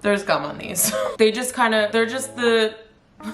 there's gum on these. They just kind of, they're just the, what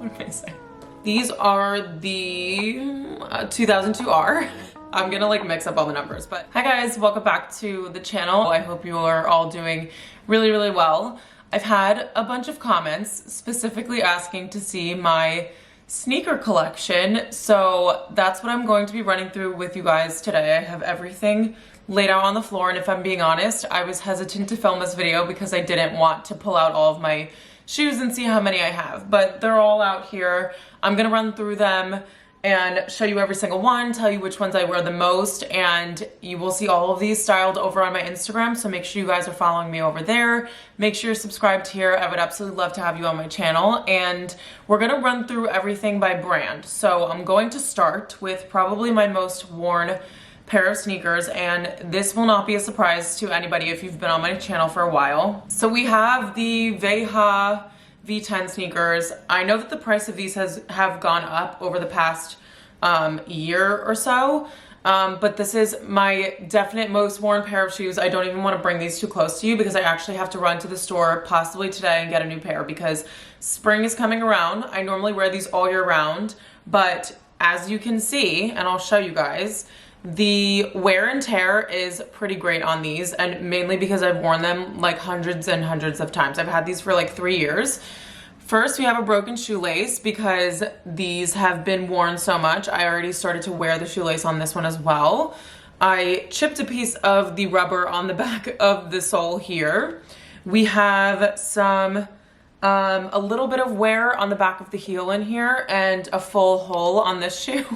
am I saying? These are the 2002R. I'm gonna like mix up all the numbers, but hi guys, welcome back to the channel. I hope you are all doing really, really well. I've had a bunch of comments specifically asking to see my sneaker collection, so that's what I'm going to be running through with you guys today. I have everything laid out on the floor, and if I'm being honest, I was hesitant to film this video because I didn't want to pull out all of my shoes and see how many I have, but they're all out here. I'm gonna run through them and show you every single one, tell you which ones I wear the most, and you will see all of these styled over on my Instagram, so make sure you guys are following me over there. Make sure you're subscribed here. I would absolutely love to have you on my channel, and we're gonna run through everything by brand. So I'm going to start with probably my most worn pair of sneakers, and this will not be a surprise to anybody if you've been on my channel for a while. So we have the Veja V10 sneakers. I know that the price of these have gone up over the past year or so, but this is my definite most worn pair of shoes. I don't even want to bring these too close to you because I actually have to run to the store possibly today and get a new pair because spring is coming around. I normally wear these all year round, but as you can see, and I'll show you guys, the wear and tear is pretty great on these, and mainly because I've worn them like hundreds and hundreds of times. I've had these for like 3 years. First, we have a broken shoelace because these have been worn so much. I already started to wear the shoelace on this one as well. I chipped a piece of the rubber on the back of the sole here. We have some a little bit of wear on the back of the heel in here and a full hole on this shoe.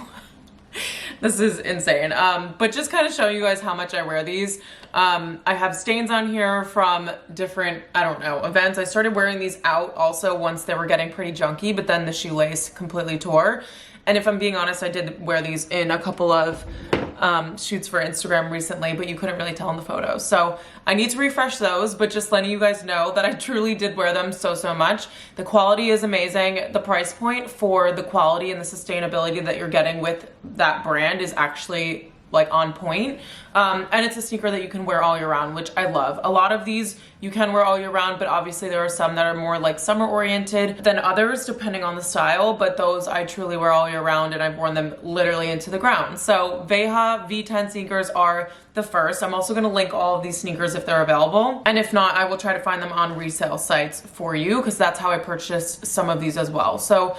This is insane, but just kind of show you guys how much I wear these. I have stains on here from different, I don't know, events. I started wearing these out also once they were getting pretty junky, but then the shoelace completely tore. And if I'm being honest, I did wear these in a couple of shoots for Instagram recently, but you couldn't really tell in the photos. So I need to refresh those, but just letting you guys know that I truly did wear them so much. The quality is amazing. The price point for the quality and the sustainability that you're getting with that brand is actually like on point. And it's a sneaker that you can wear all year round, which I love. A lot of these you can wear all year round, but obviously there are some that are more like summer oriented than others depending on the style, but those I truly wear all year round and I've worn them literally into the ground. So Veja V10 sneakers are the first. I'm also gonna link all of these sneakers if they're available. And if not, I will try to find them on resale sites for you because that's how I purchased some of these as well. So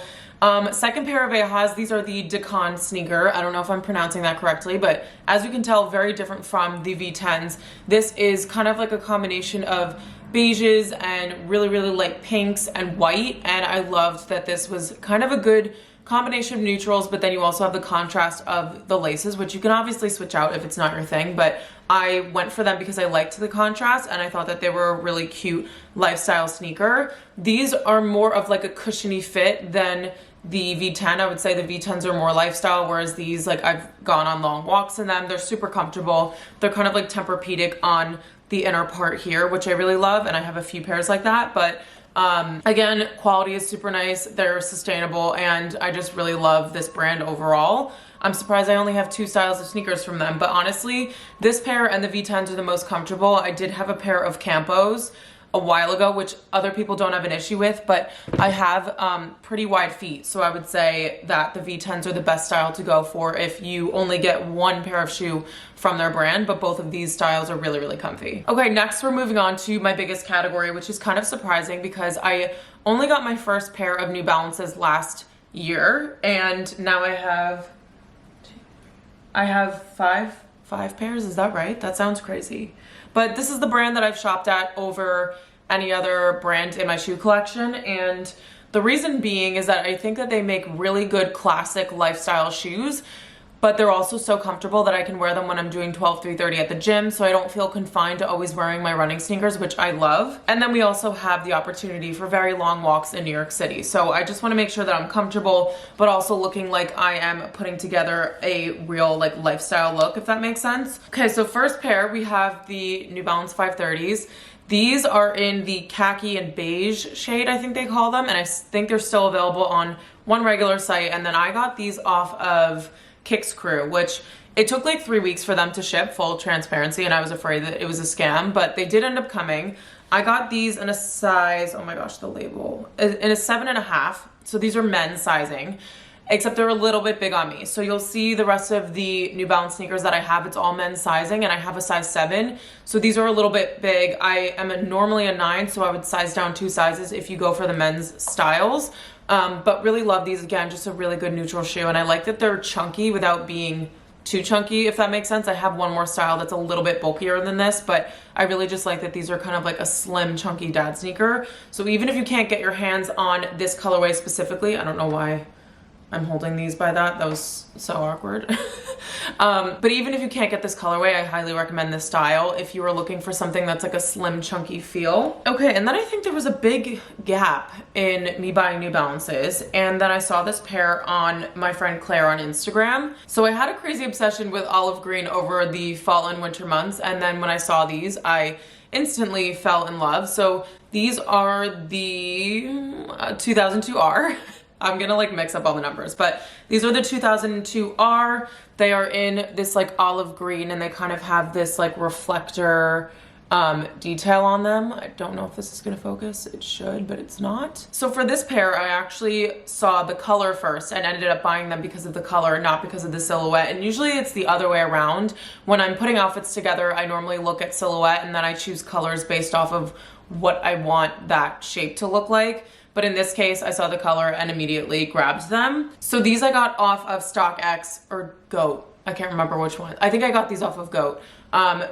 second pair of Vejas, these are the Dakon sneaker. I don't know if I'm pronouncing that correctly, but as you can tell, very different from the V10s. This is kind of like a combination of beiges and really, really light pinks and white. And I loved that this was kind of a good combination of neutrals, but then you also have the contrast of the laces, which you can obviously switch out if it's not your thing, but I went for them because I liked the contrast and I thought that they were a really cute lifestyle sneaker. These are more of like a cushiony fit than the V10. I would say the V10s are more lifestyle, whereas these, like, I've gone on long walks in them. They're super comfortable. They're kind of like Tempur-Pedic on the inner part here, which I really love, and I have a few pairs like that, but again, quality is super nice. They're sustainable, and I just really love this brand overall. I'm surprised I only have 2 styles of sneakers from them, but honestly, this pair and the V10s are the most comfortable. I did have a pair of Campos a while ago, which other people don't have an issue with, but I have pretty wide feet, so I would say that the V10s are the best style to go for if you only get one pair of shoe from their brand, but both of these styles are really, really comfy. Okay, next we're moving on to my biggest category, which is kind of surprising because I only got my first pair of New Balances last year, and now I have five pairs. Is that right? That sounds crazy. But this is the brand that I've shopped at over any other brand in my shoe collection, and the reason being is that I think that they make really good classic lifestyle shoes, but they're also so comfortable that I can wear them when I'm doing 12-3:30 at the gym, so I don't feel confined to always wearing my running sneakers, which I love. And then we also have the opportunity for very long walks in New York City. So I just want to make sure that I'm comfortable, but also looking like I am putting together a real like lifestyle look, if that makes sense. Okay, so first pair, we have the New Balance 530s. These are in the khaki and beige shade, I think they call them, and I think they're still available on one regular site. And then I got these off of Kicks Crew, which It took like 3 weeks for them to ship, full transparency, and I was afraid that it was a scam, but they did end up coming. I got these in a size, oh my gosh, the label, in a 7.5. So these are men's sizing, except they're a little bit big on me. So you'll see the rest of the New Balance sneakers that I have, it's all men's sizing, and I have a size 7. So these are a little bit big. I am normally a 9, so I would size down 2 sizes if you go for the men's styles. But really love these. Again, just a really good neutral shoe, and I like that they're chunky without being too chunky, if that makes sense. I have one more style that's a little bit bulkier than this, but I really just like that these are kind of like a slim, chunky dad sneaker. So even if you can't get your hands on this colorway specifically, I don't know why I'm holding these by that. That was so awkward. But even if you can't get this colorway, I highly recommend this style if you are looking for something that's like a slim, chunky feel. Okay, and then I think there was a big gap in me buying New Balances, and then I saw this pair on my friend Claire on Instagram. So I had a crazy obsession with olive green over the fall and winter months, and then when I saw these, I instantly fell in love. So these are the 2002R. I'm gonna like mix up all the numbers, but these are the 2002R. They are in this like olive green, and they kind of have this like reflector detail on them. I don't know if this is gonna focus. It should, but it's not. So for this pair, I actually saw the color first and ended up buying them because of the color, not because of the silhouette. And usually it's the other way around. When I'm putting outfits together, I normally look at silhouette and then I choose colors based off of what I want that shape to look like. But in this case, I saw the color and immediately grabbed them. So these I got off of StockX or GOAT. I can't remember which one. I think I got these off of GOAT,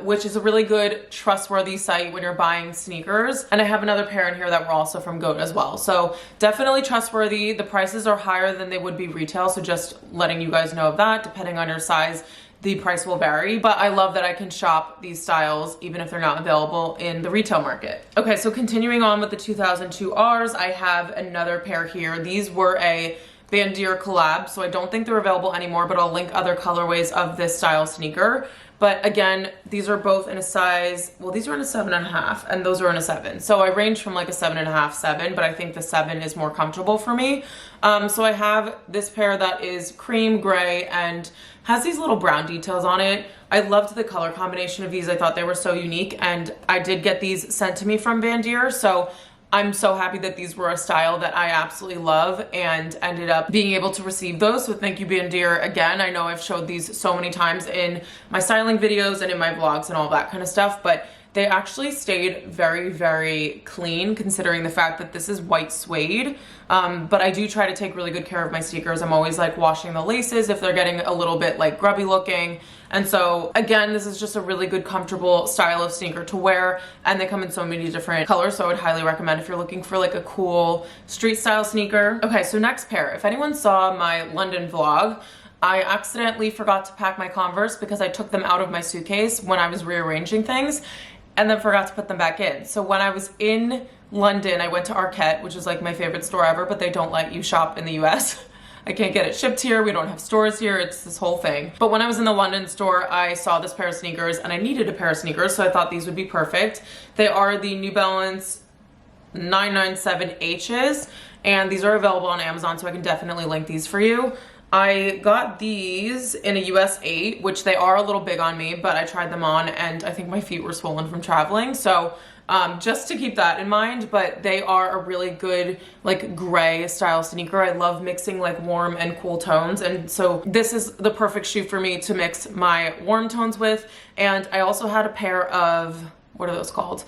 which is a really good, trustworthy site when you're buying sneakers. And I have another pair in here that were also from GOAT as well. So definitely trustworthy. The prices are higher than they would be retail. So just letting you guys know of that, depending on your size, the price will vary, but I love that I can shop these styles even if they're not available in the retail market. Okay, so continuing on with the 2002Rs, I have another pair here. These were a Bandier collab, so I don't think they're available anymore, but I'll link other colorways of this style sneaker. But again, these are both in a size, well, these are in a 7.5 and those are in a 7. So I range from like a 7.5, 7, but I think the 7 is more comfortable for me. So I have this pair that is cream gray and has these little brown details on it. I loved the color combination of these. I thought they were so unique, and I did get these sent to me from Bandier. So I'm so happy that these were a style that I absolutely love and ended up being able to receive those. So thank you, Bandier, again. I know I've showed these so many times in my styling videos and in my vlogs and all that kind of stuff, but they actually stayed very, very clean considering the fact that this is white suede. But I do try to take really good care of my sneakers. I'm always like washing the laces if they're getting a little bit like grubby looking. And so again, this is just a really good, comfortable style of sneaker to wear, and they come in so many different colors. So I would highly recommend if you're looking for like a cool street style sneaker. Okay, so next pair. If anyone saw my London vlog, I accidentally forgot to pack my Converse because I took them out of my suitcase when I was rearranging things, and then forgot to put them back in. So when I was in London, I went to Arket, which is like my favorite store ever, but they don't let you shop in the US. I can't get it shipped here. We don't have stores here. It's this whole thing. But when I was in the London store, I saw this pair of sneakers and I needed a pair of sneakers, so I thought these would be perfect. They are the New Balance 997Hs, and these are available on Amazon, so I can definitely link these for you. I got these in a US 8, which they are a little big on me, but I tried them on and I think my feet were swollen from traveling. So just to keep that in mind, but they are a really good like gray style sneaker. I love mixing like warm and cool tones, and so this is the perfect shoe for me to mix my warm tones with. And I also had a pair of, what are those called?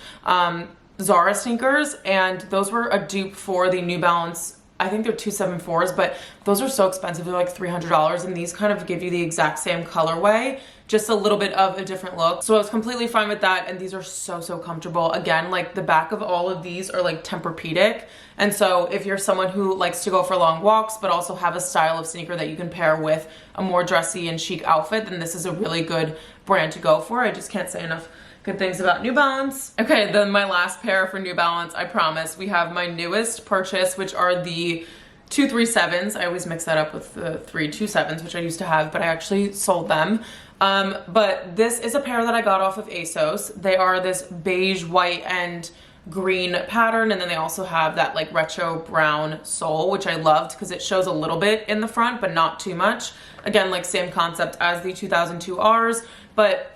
Zara sneakers, and those were a dupe for the New Balance, I think they're 274s, but those are so expensive. They're like $300, and these kind of give you the exact same colorway, just a little bit of a different look. So I was completely fine with that, and these are so, so comfortable. Again, like the back of all of these are like Tempur-Pedic, and so if you're someone who likes to go for long walks, but also have a style of sneaker that you can pair with a more dressy and chic outfit, then this is a really good brand to go for. I just can't say enough good things about New Balance. Okay, then my last pair for New Balance, I promise. We have my newest purchase, which are the 237s. I always mix that up with the 327s, which I used to have, but I actually sold them. But this is a pair that I got off of ASOS. They are this beige, white, and green pattern, and then they also have that like retro brown sole, which I loved because it shows a little bit in the front but not too much. Again, like same concept as the 2002Rs, but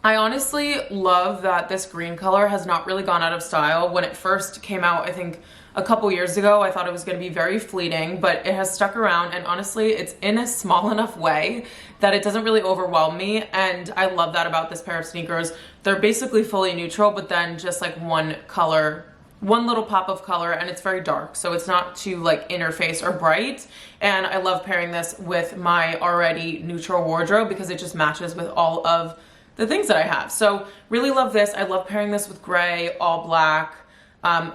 I honestly love that this green color has not really gone out of style. When it first came out, I think a couple years ago, I thought it was going to be very fleeting, but it has stuck around, and honestly, it's in a small enough way that it doesn't really overwhelm me, and I love that about this pair of sneakers. They're basically fully neutral, but then just like one color, one little pop of color, and it's very dark, so it's not too like in your face or bright. And I love pairing this with my already neutral wardrobe because it just matches with all of the things that I have. So really love this. I love pairing this with gray, all black,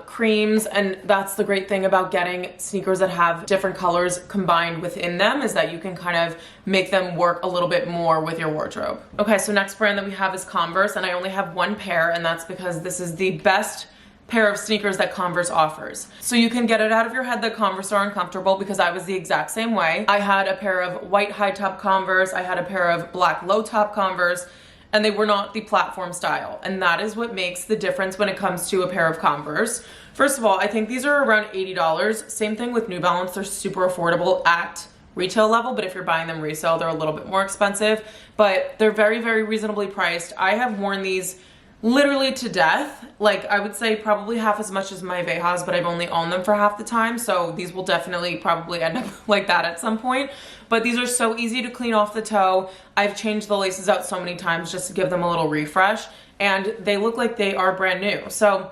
creams, and that's the great thing about getting sneakers that have different colors combined within them, is that you can kind of make them work a little bit more with your wardrobe. Okay, so next brand that we have is Converse, and I only have one pair, and that's because this is the best pair of sneakers that Converse offers. So you can get it out of your head that Converse are uncomfortable, because I was the exact same way. I had a pair of white high top Converse, I had a pair of black low top Converse, and they were not the platform style. And that is what makes the difference when it comes to a pair of Converse. First of all, I think these are around $80. Same thing with New Balance, they're super affordable at retail level, but if you're buying them resale, they're a little bit more expensive, but they're very, very reasonably priced. I have worn these literally to death. Like, I would say probably half as much as my Vejas, but I've only owned them for half the time, so these will definitely probably end up like that at some point. But these are so easy to clean off the toe. I've changed the laces out so many times just to give them a little refresh, and they look like they are brand new. So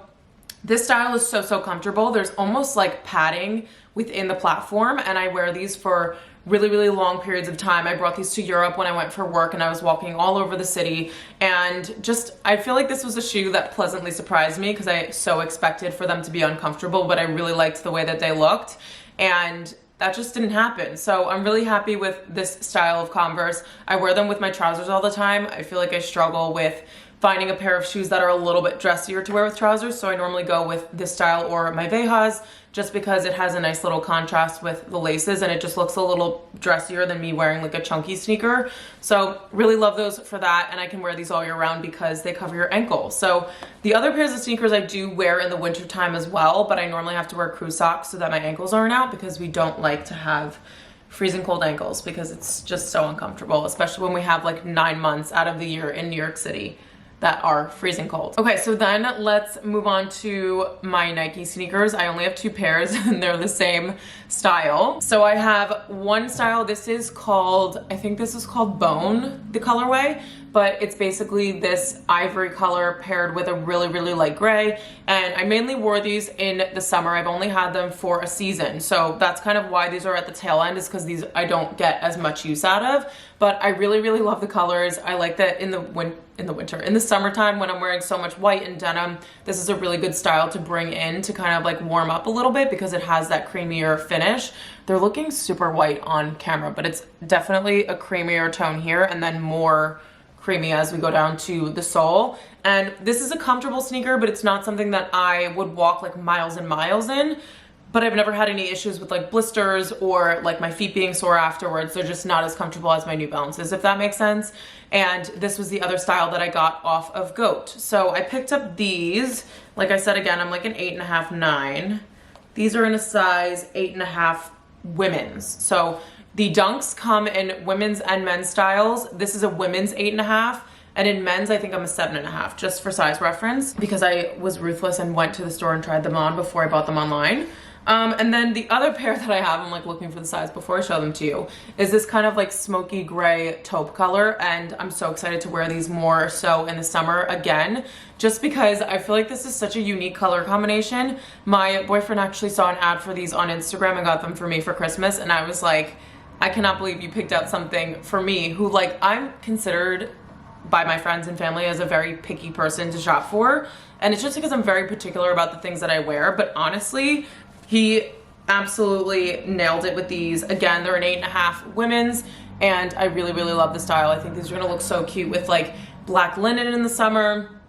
this style is so comfortable. There's almost like padding within the platform, and I wear these for really, really long periods of time. I brought these to Europe when I went for work, and I was walking all over the city, and just, I feel like this was a shoe that pleasantly surprised me because I so expected for them to be uncomfortable, but I really liked the way that they looked, and that just didn't happen. So I'm really happy with this style of Converse. I wear them with my trousers all the time. I feel like I struggle with finding a pair of shoes that are a little bit dressier to wear with trousers, so I normally go with this style or my Vejas, just because it has a nice little contrast with the laces, and it just looks a little dressier than me wearing like a chunky sneaker. So really love those for that, and I can wear these all year round because they cover your ankle. So the other pairs of sneakers I do wear in the winter time as well, but I normally have to wear crew socks so that my ankles aren't out, because we don't like to have freezing cold ankles because it's just so uncomfortable, especially when we have like 9 months out of the year in New York City that are freezing cold. Okay, so then let's move on to my Nike sneakers. I only have 2 pairs and they're the same style. So I have one style, this is called, I think this is called Bone, the colorway, but it's basically this ivory color paired with a really, really light gray. And I mainly wore these in the summer. I've only had them for a season. So that's kind of why these are at the tail end, is because these I don't get as much use out of, but I really, really love the colors. I like that in the winter, in the summertime when I'm wearing so much white and denim, this is a really good style to bring in to kind of like warm up a little bit because it has that creamier finish. They're looking super white on camera, but it's definitely a creamier tone here and then more creamy as we go down to the sole. And this is a comfortable sneaker, but it's not something that I would walk like miles and miles in. But I've never had any issues with like blisters or like my feet being sore afterwards. They're just not as comfortable as my New Balances, if that makes sense. And this was the other style that I got off of Goat. So I picked up these. Like I said, again, I'm like an 8.5, 9. These are in a size 8.5 women's. So the Dunks come in women's and men's styles. This is a women's 8.5. And in men's, I think I'm a 7.5, just for size reference, because I was ruthless and went to the store and tried them on before I bought them online. And then the other pair that I have, I'm like looking for the size before I show them to you, is this kind of like smoky gray taupe color. And I'm so excited to wear these more so in the summer again, just because I feel like this is such a unique color combination. My boyfriend actually saw an ad for these on Instagram and got them for me for Christmas. And I was like, I cannot believe you picked out something for me, who like I'm considered by my friends and family as a very picky person to shop for. And it's just because I'm very particular about the things that I wear. But honestly, he absolutely nailed it with these. Again, they're an 8.5 women's, and I really, really love the style. I think these are gonna look so cute with like black linen in the summer,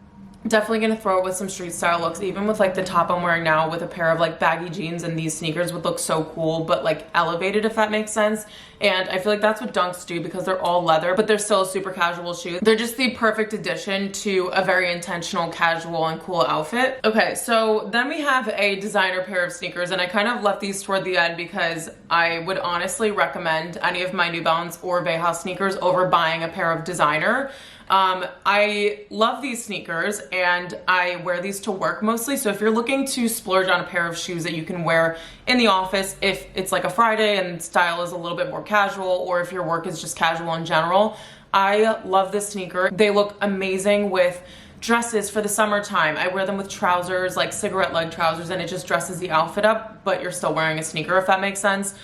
Definitely gonna throw it with some street style looks, even with like the top I'm wearing now with a pair of like baggy jeans, and these sneakers would look so cool, but like elevated, if that makes sense. And I feel like that's what dunks do because they're all leather, but they're still a super casual shoe. They're just the perfect addition to a very intentional, casual, and cool outfit. Okay, so then we have a designer pair of sneakers, and I kind of left these toward the end because I would honestly recommend any of my New Balance or Veja sneakers over buying a pair of designer. I love these sneakers and I wear these to work mostly. So if you're looking to splurge on a pair of shoes that you can wear in the office, if it's like a Friday and style is a little bit more casual, or if your work is just casual in general, I love this sneaker. They look amazing with dresses for the summertime. I wear them with trousers, like cigarette leg trousers, and it just dresses the outfit up, but you're still wearing a sneaker, if that makes sense.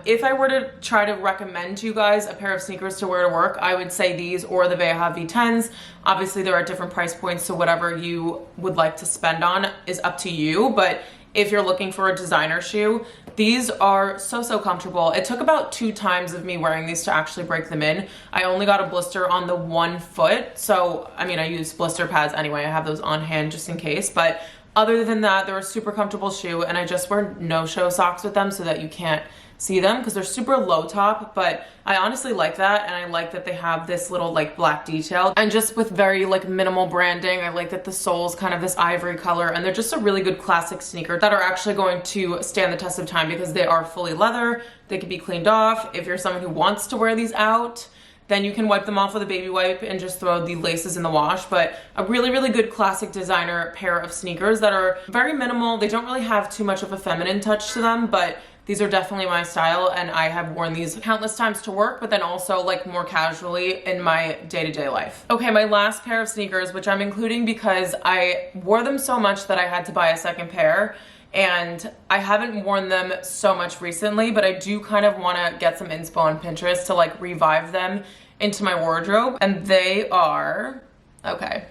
If I were to try to recommend to you guys a pair of sneakers to wear to work, I would say these or the Veja V10s. Obviously, they're at different price points, so whatever you would like to spend on is up to you. But if you're looking for a designer shoe, these are so comfortable. It took about 2 times of me wearing these to actually break them in. I only got a blister on the one foot, so I mean, I use blister pads anyway. I have those on hand just in case, but other than that, they're a super comfortable shoe, and I just wear no-show socks with them so that you can't see them because they're super low top, but I honestly like that, and I like that they have this little like black detail, and just with very like minimal branding. I like that the sole's kind of this ivory color, and they're just a really good classic sneaker that are actually going to stand the test of time because they are fully leather. They can be cleaned off. If you're someone who wants to wear these out, then you can wipe them off with a baby wipe and just throw the laces in the wash. But a really good classic designer pair of sneakers that are very minimal. They don't really have too much of a feminine touch to them, but these are definitely my style, and I have worn these countless times to work, but then also like more casually in my day-to-day life. Okay, my last pair of sneakers, which I'm including because I wore them so much that I had to buy a second pair, and I haven't worn them so much recently, but I do kind of want to get some inspo on Pinterest to like revive them into my wardrobe. And they are, okay,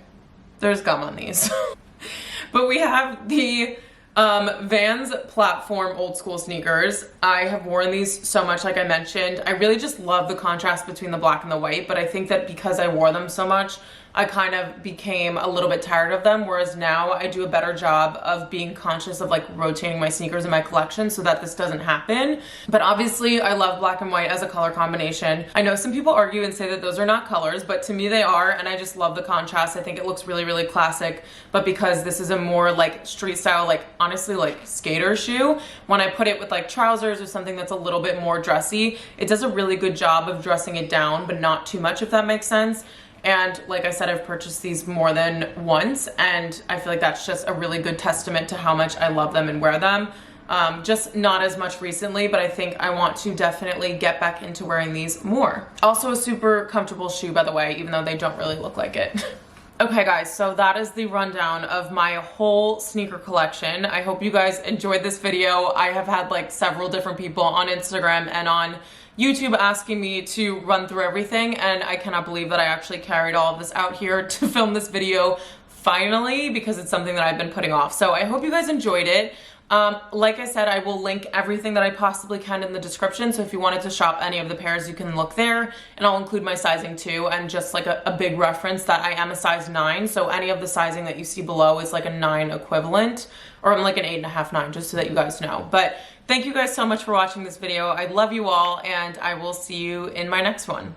there's gum on these. But we have the Vans platform old school sneakers. I have worn these so much, like I mentioned. I really just love the contrast between the black and the white, but I think that because I wore them so much, I kind of became a little bit tired of them, whereas now I do a better job of being conscious of like rotating my sneakers in my collection so that this doesn't happen. But obviously I love black and white as a color combination. I know some people argue and say that those are not colors, but to me they are, and I just love the contrast. I think it looks really classic, but because this is a more like street style, like honestly like skater shoe, when I put it with like trousers or something that's a little bit more dressy, it does a really good job of dressing it down, but not too much, if that makes sense. And like I said, I've purchased these more than once, and I feel like that's just a really good testament to how much I love them and wear them. Just not as much recently, but I think I want to definitely get back into wearing these more. Also a super comfortable shoe, by the way, even though they don't really look like it. Okay guys, so that is the rundown of my whole sneaker collection. I hope you guys enjoyed this video. I have had like several different people on Instagram and on YouTube asking me to run through everything, and I cannot believe that I actually carried all of this out here to film this video finally, because it's something that I've been putting off. So I hope you guys enjoyed it. Like I said, I will link everything that I possibly can in the description, so if you wanted to shop any of the pairs, you can look there, and I'll include my sizing too, and just like a big reference that I am a size 9, so any of the sizing that you see below is like a 9 equivalent, or I'm like an 8.5, 9, just so that you guys know. But thank you guys so much for watching this video. I love you all, and I will see you in my next one.